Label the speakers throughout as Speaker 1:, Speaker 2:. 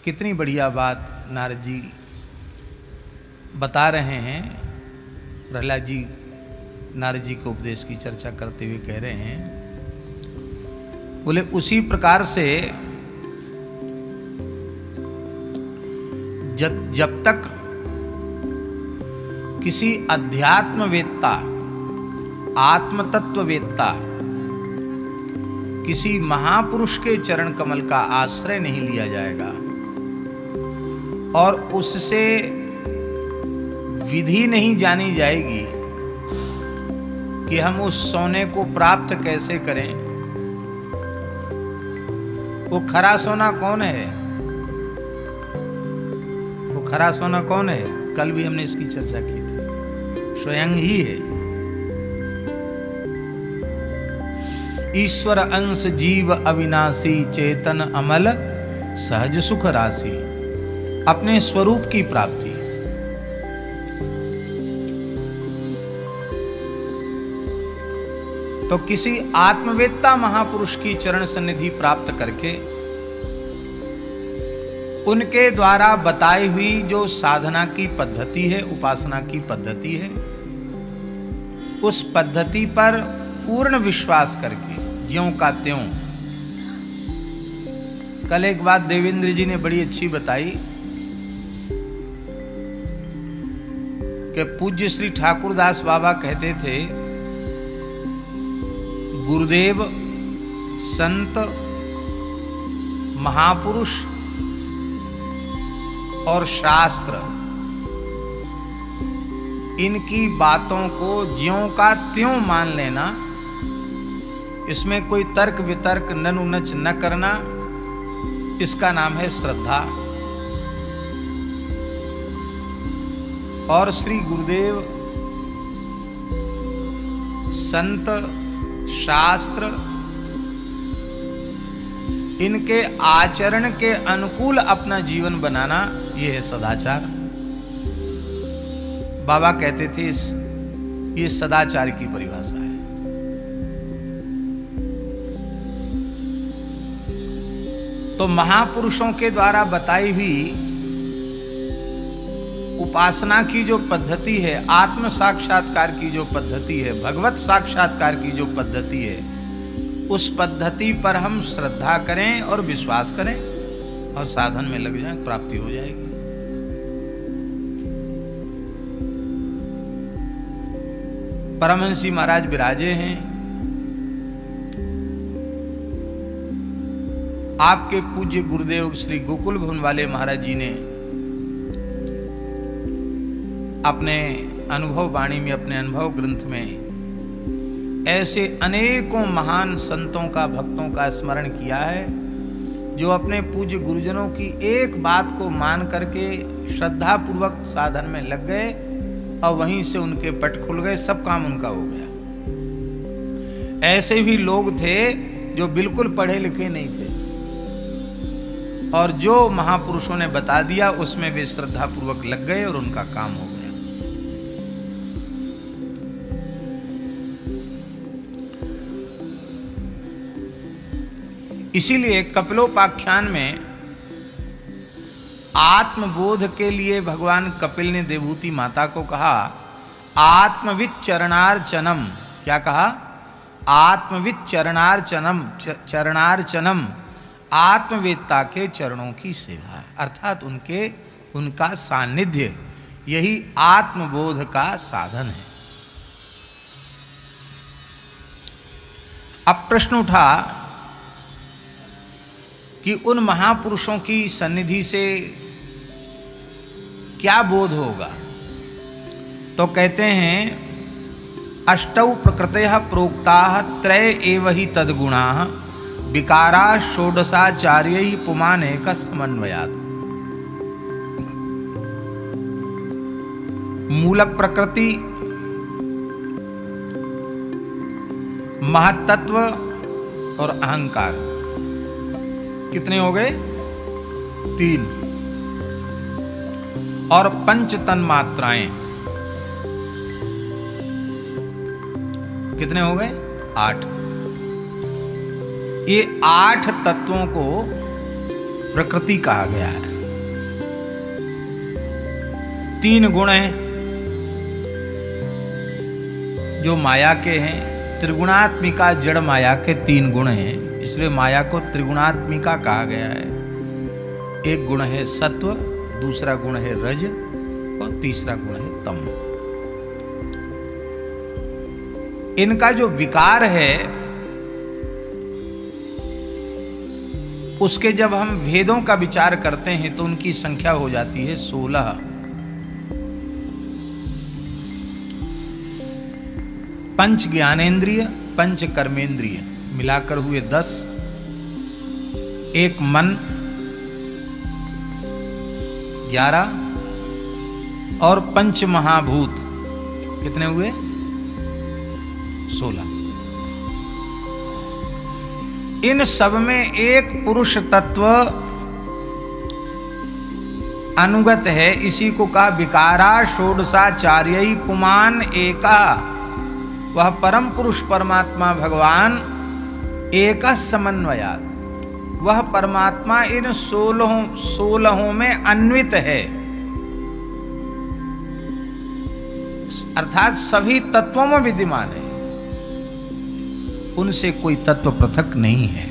Speaker 1: कितनी बढ़िया बात नारद जी बता रहे हैं। प्रहलाद जी नारद जी को उपदेश की चर्चा करते हुए कह रहे हैं, बोले उसी प्रकार से जब तक किसी अध्यात्मवेत्ता, आत्मतत्ववेत्ता किसी महापुरुष के चरण कमल का आश्रय नहीं लिया जाएगा और उससे विधि नहीं जानी जाएगी कि हम उस सोने को प्राप्त कैसे करें। वो खरा सोना कौन है? वो खरा सोना कौन है? कल भी हमने इसकी चर्चा की थी, स्वयं ही है। ईश्वर अंश जीव अविनाशी, चेतन अमल सहज सुख राशि। अपने स्वरूप की प्राप्ति। तो किसी आत्मवेत्ता महापुरुष की चरण सन्निधि प्राप्त करके उनके द्वारा बताई हुई जो साधना की पद्धति है, उपासना की पद्धति है, उस पद्धति पर पूर्ण विश्वास करके ज्यों का त्यों। कल एक बात देवेंद्र जी ने बड़ी अच्छी बताई कि पूज्य श्री ठाकुरदास बाबा कहते थे, गुरुदेव, संत, महापुरुष और शास्त्र, इनकी बातों को ज्यों का त्यों मान लेना, इसमें कोई तर्क वितर्क ननुनच न करना, इसका नाम है श्रद्धा। और श्री गुरुदेव, संत, शास्त्र, इनके आचरण के अनुकूल अपना जीवन बनाना, यह है सदाचार। बाबा कहते थे ये सदाचार की परिभाषा है। तो महापुरुषों के द्वारा बताई हुई उपासना की जो पद्धति है, आत्म साक्षात्कार की जो पद्धति है, भगवत साक्षात्कार की जो पद्धति है, उस पद्धति पर हम श्रद्धा करें और विश्वास करें और साधन में लग जाएं, प्राप्ति हो जाएगी। परमहंस जी महाराज विराजे हैं। आपके पूज्य गुरुदेव श्री गोकुल भवन वाले महाराज जी ने अपने अनुभव वाणी में, अपने अनुभव ग्रंथ में ऐसे अनेकों महान संतों का, भक्तों का स्मरण किया है, जो अपने पूज्य गुरुजनों की एक बात को मान करके श्रद्धा पूर्वक साधन में लग गए और वहीं से उनके पट खुल गए, सब काम उनका हो गया। ऐसे भी लोग थे जो बिल्कुल पढ़े लिखे नहीं थे और जो महापुरुषों ने बता दिया उसमें वे श्रद्धा पूर्वक लग गए और उनका काम हो गया। इसीलिए कपिलोपाख्यान में आत्मबोध के लिए भगवान कपिल ने देवहूति माता को कहा, आत्मविद चरणार्चनम। क्या कहा? आत्मविद चरणार्चनम, आत्मवेत्ता के चरणों की सेवा, अर्थात उनका सानिध्य, यही आत्मबोध का साधन है। अब प्रश्न उठा कि उन महापुरुषों की सन्निधि से क्या बोध होगा? तो कहते हैं, अष्टौ प्रकृतयः प्रोक्ताः त्रय एव हि तद्गुणाः विकारा षोडशाचार्यैः पुमानेक समन्वयात्। मूल प्रकृति, महत्त्व और अहंकार, कितने हो गए? 3। और पंच तन्मात्राएं कितने हो गए? 8। ये 8 तत्वों को प्रकृति कहा गया है। तीन गुण हैं जो माया के हैं। त्रिगुणात्मिका जड़ माया के तीन गुण हैं, इसलिए माया को त्रिगुणात्मिका कहा गया है। एक गुण है सत्व, दूसरा गुण है रज और तीसरा गुण है तम। इनका जो विकार है उसके जब हम भेदों का विचार करते हैं तो उनकी संख्या हो जाती है 16। पंच ज्ञानेन्द्रिय, पंच कर्मेंद्रिय मिलाकर हुए 10, एक मन 11 और पंच महाभूत कितने हुए? 16। इन सब में एक पुरुष तत्व अनुगत है, इसी को कहा विकारा षोडशाचार्य पुमान एका। वह परम पुरुष परमात्मा भगवान एक समन्वयात्, वह परमात्मा इन 16 में अन्वित है, अर्थात सभी तत्वों में विद्यमान है, उनसे कोई तत्व पृथक नहीं है।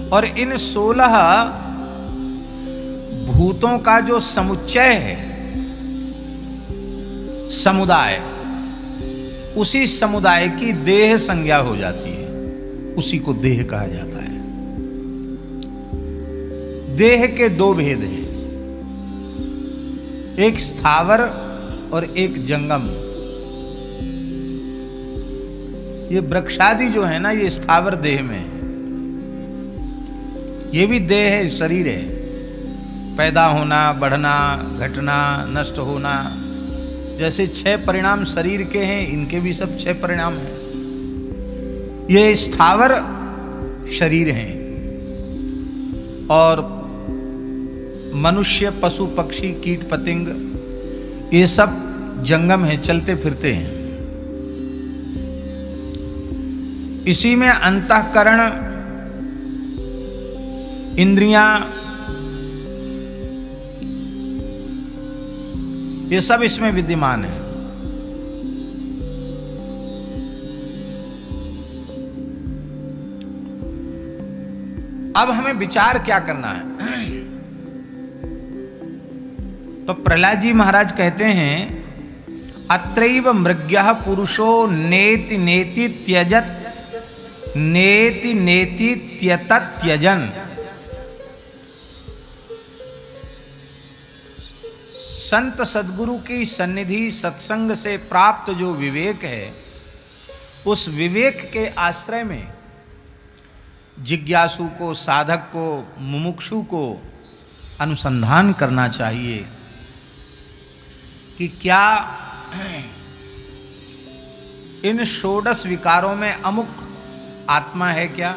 Speaker 1: और इन 16 भूतों का जो समुच्चय है, समुदाय, उसी समुदाय की देह संज्ञा हो जाती है, उसी को देह कहा जाता है। देह के दो भेद हैं, एक स्थावर और एक जंगम। ये वृक्षादि जो है ना, ये स्थावर देह में है, ये भी देह है, शरीर है। पैदा होना, बढ़ना, घटना, नष्ट होना, जैसे 6 परिणाम शरीर के हैं, इनके भी सब 6 परिणाम हैं। ये स्थावर शरीर हैं और मनुष्य, पशु, पक्षी, कीट, पतंग ये सब जंगम हैं, चलते फिरते हैं। इसी में अंतःकरण, इंद्रियां, ये सब इसमें विद्यमान है। अब हमें विचार क्या करना है? तो प्रहलाद जी महाराज कहते हैं, अत्रैव मृग्यः पुरुषो नेति नेति त्यजत, नेति नेति त्यतत त्यजन। संत सद्गुरु की सन्निधि, सत्संग से प्राप्त जो विवेक है, उस विवेक के आश्रय में जिज्ञासु को, साधक को, मुमुक्षु को अनुसंधान करना चाहिए कि क्या इन 16 विकारों में अमुक आत्मा है क्या?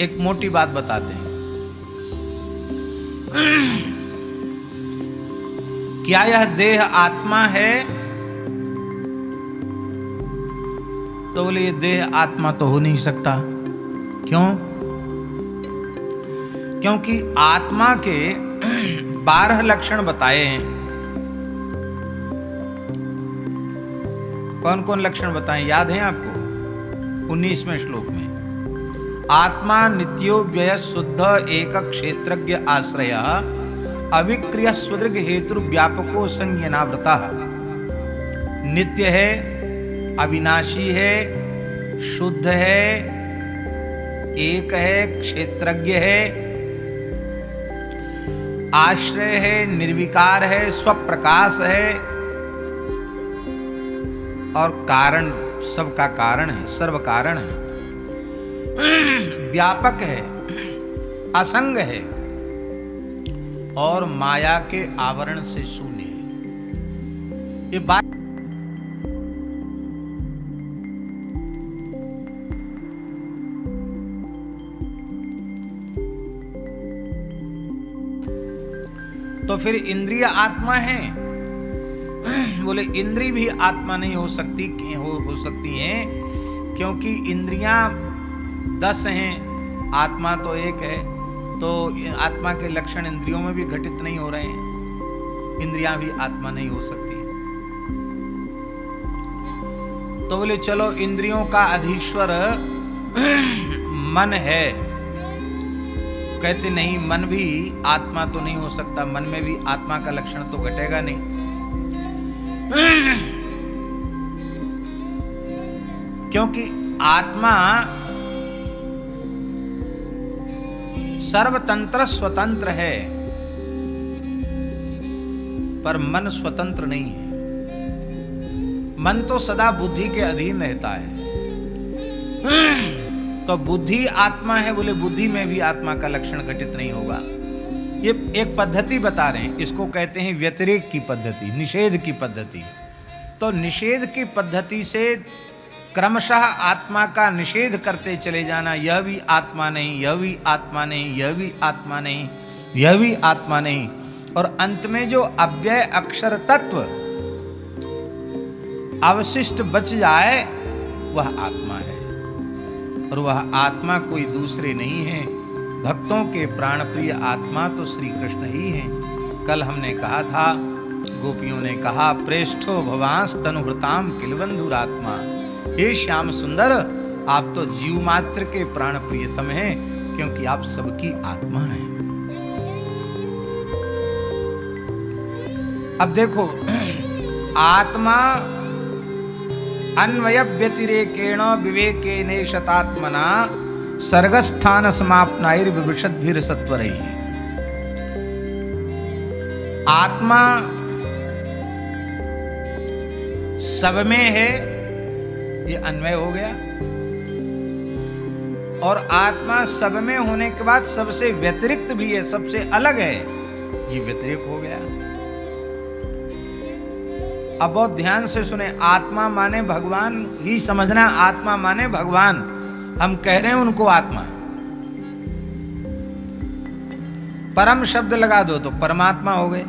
Speaker 1: एक मोटी बात बताते हैं, क्या यह देह आत्मा है? तो बोले ये देह आत्मा तो हो नहीं सकता। क्यों? क्योंकि आत्मा के 12 लक्षण बताए हैं। कौन कौन लक्षण बताएं, याद हैं आपको? 19वें श्लोक में, आत्मा नित्यो व्यय शुद्ध एक क्षेत्रज्ञ आश्रय अविक्रिय सुदृग हेतु व्यापको संज्ञानावृता। नित्य है, अविनाशी है, शुद्ध है, एक है, क्षेत्रज्ञ है, आश्रय है, निर्विकार है, स्वप्रकाश है और कारण, सबका कारण है, सर्व कारण है, व्यापक है, असंग है और माया के आवरण से शून्य है। ये बात तो फिर इंद्रिय आत्मा है? बोले इंद्रिय भी आत्मा नहीं हो सकती, हो सकती हैं, क्योंकि इंद्रियां 10 हैं, आत्मा तो एक है, तो आत्मा के लक्षण इंद्रियों में भी घटित नहीं हो रहे हैं, इंद्रियां भी आत्मा नहीं हो सकती। तो बोले चलो इंद्रियों का अधीश्वर मन है। कहते नहीं, मन भी आत्मा तो नहीं हो सकता, मन में भी आत्मा का लक्षण तो घटेगा नहीं। क्योंकि आत्मा सर्वतंत्र स्वतंत्र है, पर मन स्वतंत्र नहीं है। मन तो सदा बुद्धि के अधीन रहता है। तो बुद्धि आत्मा है, बोले बुद्धि में भी आत्मा का लक्षण घटित नहीं होगा। ये एक पद्धति बता रहे हैं, इसको कहते हैं व्यतिरेक की पद्धति, निषेध की पद्धति। तो निषेध की पद्धति से क्रमशः आत्मा का निषेध करते चले जाना, यह भी आत्मा नहीं, यह भी आत्मा नहीं, यह भी आत्मा नहीं, यह भी आत्मा नहीं, और अंत में जो अव्यय अक्षर तत्व अवशिष्ट बच जाए वह आत्मा है। और वह आत्मा कोई दूसरे नहीं है, भक्तों के प्राणप्रिय आत्मा तो श्री कृष्ण ही हैं। कल हमने कहा था, गोपियों ने कहा, प्रेष्ठो भवांस तनुभृताम किलबंधुरात्मा। हे श्याम सुंदर, आप तो जीव मात्र के प्राण प्रियतम हैं, क्योंकि आप सबकी आत्मा हैं। अब देखो, आत्मा अन्वय व्यतिरेकेण विवेकेन शतात्मना सर्गस्थान समाप्नाइर विविशद्भिर सत्वरैः। आत्मा सब में है, ये अन्वय हो गया, और आत्मा सब में होने के बाद सबसे व्यतिरिक्त भी है, सबसे अलग है, ये व्यतिरिक्त हो गया। अब बहुत ध्यान से सुने, आत्मा माने भगवान ही समझना, आत्मा माने भगवान। हम कह रहे हैं उनको आत्मा, परम शब्द लगा दो तो परमात्मा हो गए।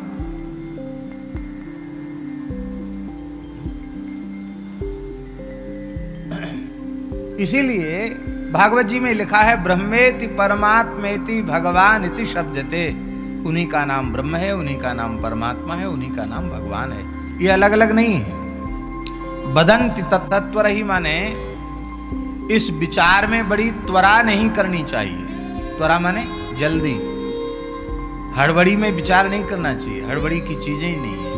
Speaker 1: इसीलिए भागवत जी में लिखा है, ब्रह्मेति परमात्मेति भगवान इति शब्दते। उन्हीं का नाम ब्रह्म है, उन्हीं का नाम परमात्मा है, उन्हीं का नाम भगवान है, ये अलग अलग नहीं है। बदंति तत्त्वर ही माने इस विचार में बड़ी त्वरा नहीं करनी चाहिए। त्वरा माने जल्दी, हड़बड़ी में विचार नहीं करना चाहिए, हड़बड़ी की चीजें ही नहीं है।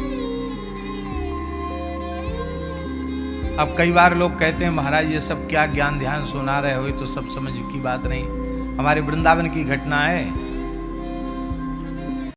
Speaker 1: अब कई बार लोग कहते हैं, महाराज ये सब क्या ज्ञान ध्यान सुना रहे हो, तो सब समझ की बात नहीं। हमारे वृंदावन की घटना है,